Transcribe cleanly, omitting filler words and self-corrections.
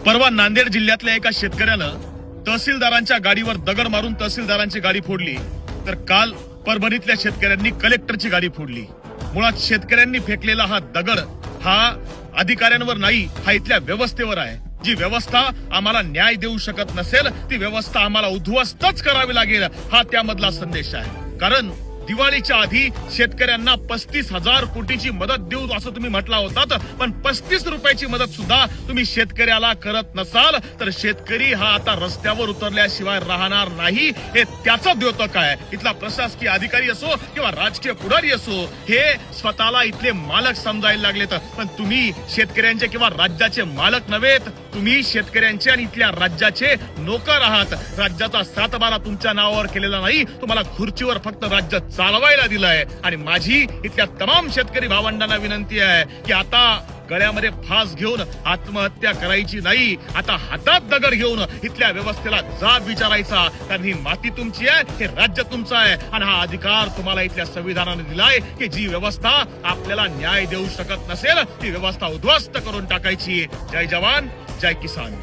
परवा नांदेड जिल्ह्यातल्या एका शेतकऱ्यानं तहसीलदारांच्या गाडीवर दगड मारून तहसीलदारांची गाडी फोडली, तर काल परभणीतल्या शेतकऱ्यांनी कलेक्टरची गाडी फोडली. मुळात शेतकऱ्यांनी फेकलेला हा दगड हा अधिकाऱ्यांवर नाही, हा इथल्या व्यवस्थेवर आहे. जी व्यवस्था आम्हाला न्याय देऊ शकत नसेल ती व्यवस्था आम्हाला उद्ध्वस्तच करावी लागेल, हा त्यामधला संदेश आहे. कारण दिवाळीच्या आधी शेतकऱ्यांना 35,000 कोटीची मदत देऊ असं तुम्ही म्हटला होतात, पण 35 रुपयाची मदत सुद्धा तुम्ही शेतकऱ्याला करत नसाल तर शेतकरी हा आता रस्त्यावर उतरल्याशिवाय राहणार नाही. हे त्याचं द्योतक आहे. इथला प्रशासकीय अधिकारी असो किंवा राजकीय पुढारी असो, हे स्वतःला इथले मालक समजायला लागलेत, पण तुम्ही शेतकऱ्यांचे किंवा राज्याचे मालक नव्हेत. तुम्ही शेतकऱ्यांचे आणि इथल्या राज्याचे नोकर आहात. राज्याचा 7/12 तुमच्या नावावर केलेला नाही, तुम्हाला खुर्चीवर फक्त राज्य चालवायला दिलंय. आणि माझी इथल्या तमाम शेतकरी भावंडांना विनंती आहे की आता गळ्यामध्ये फास घेऊन आत्महत्या करायची नाही. आता हातात दगड घेऊन इथल्या व्यवस्थेला जाब विचारायचा. कारण ही माती तुमची आहे, हे राज्य तुमचं आहे आणि हा अधिकार तुम्हाला इथल्या संविधानाने दिलाय की जी व्यवस्था आपल्याला न्याय देऊ शकत नसेल ती व्यवस्था उद्ध्वस्त करून टाकायची. जय जवान, जय किसान.